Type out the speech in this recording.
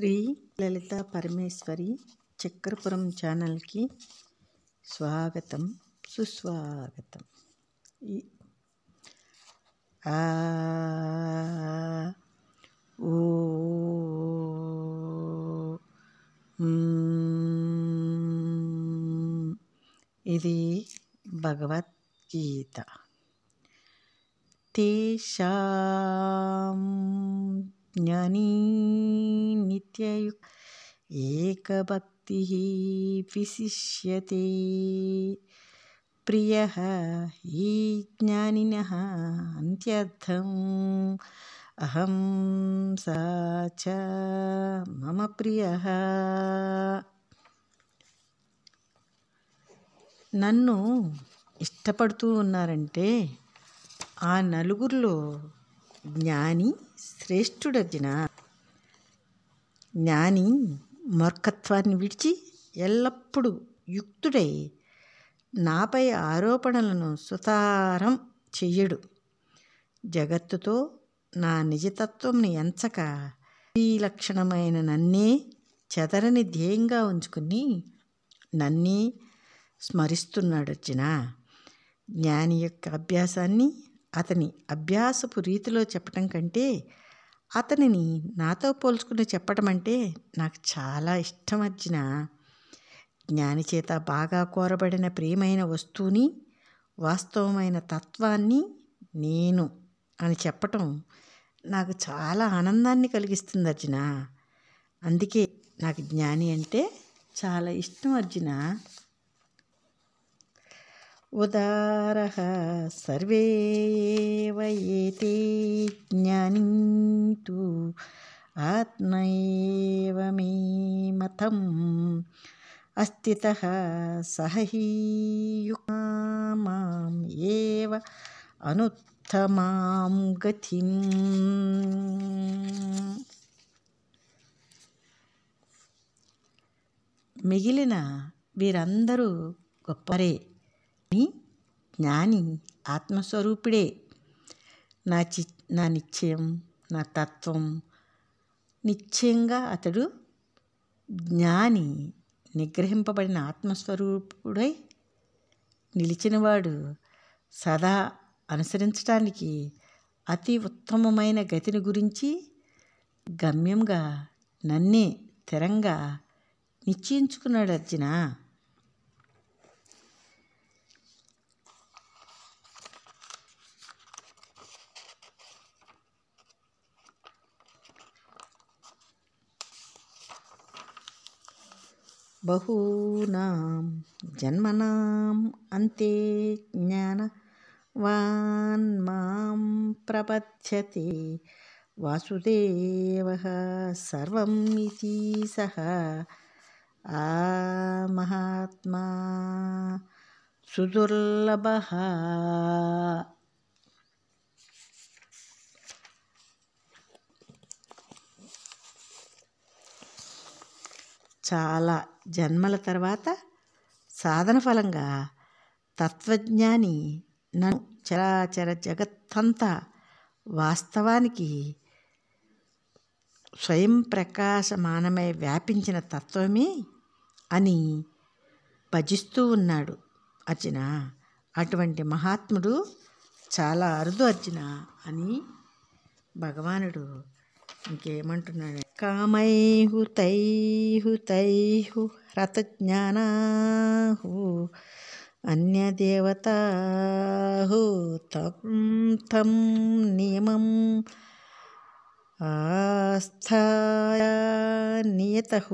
శ్రీ లలితా పరమేశ్వరి చక్రపురం ఛానల్కి స్వాగతం సుస్వాగతం. ఆ ఓ ఇది భగవద్గీత. తేషాం జ్ఞానీ నిత్యయుక్త ఏకభక్తిః విశిష్యతే ప్రియః హి జ్ఞానినః అంత్యర్థం అహం సా చ మమ ప్రియః. నన్ను ఇష్టపడుతూ ఉన్నారంటే ఆ నలుగురిలో జ్ఞాని శ్రేష్ఠుడర్జున. జ్ఞాని మూర్ఖత్వాన్ని విడిచి ఎల్లప్పుడూ యుక్తుడై నాపై ఆరోపణలను సుతారం చెయ్యడు. జగత్తుతో నా నిజతత్వంని ఎంచక ఈ లక్షణమైన నన్నే చెదరని ధ్యేయంగా ఉంచుకుని నన్నే స్మరిస్తున్నాడు అర్జున. జ్ఞాని యొక్క అభ్యాసాన్ని అతని అభ్యాసపు రీతిలో చెప్పటం కంటే అతనిని నాతో పోల్చుకుని చెప్పటం అంటే నాకు చాలా ఇష్టం అర్జున. జ్ఞాని చేత బాగా కోరబడిన ప్రియమైన వస్తువుని, వాస్తవమైన తత్వాన్ని నేను అని చెప్పటం నాకు చాలా ఆనందాన్ని కలిగిస్తుంది అర్జున. అందుకే నాకు జ్ఞాని అంటే చాలా ఇష్టం అర్జున. ఉదారః సర్వే ఏవ ఏతే జ్ఞానీ తు ఆత్మైవ మే మతం అస్థితః సహ హి యుక్తా మాం ఏవ అనుత్తమాం గతిం. మిగిలిన వీరందరూ గొప్పరే, జ్ఞాని ఆత్మస్వరూపుడే. నా నిశ్చయం, నా తత్వం నిశ్చయంగా అతడు జ్ఞాని నిగ్రహింపబడిన ఆత్మస్వరూపుడై నిలిచినవాడు. సదా అనుసరించడానికి అతి ఉత్తమమైన గతిని గురించి గమ్యంగా నన్నే స్థిరంగా నిశ్చయించుకున్నాడు అర్జున. బహూనాం జన్మనాం అంతే జ్ఞానవాన్ మాం ప్రపద్యతే వాసుదేవః సర్వం ఇతి సః ఆ మహాత్మా సుదుర్లభః. చాలా జన్మల తర్వాత సాధన ఫలంగా తత్వజ్ఞాని నన్ను చరాచర జగత్తంతా వాస్తవానికి స్వయం ప్రకాశమానమై వ్యాపించిన తత్వమే అని భజిస్తూ ఉన్నాడు అర్జున. అటువంటి మహాత్ముడు చాలా అరుదు అర్జున అని భగవానుడు ఇంకేమంటున్నాడు? కామైహుతైహు రతజ్ఞానాహు అన్యదేవతాహు తం నియమం ఆస్థాయ నియతః.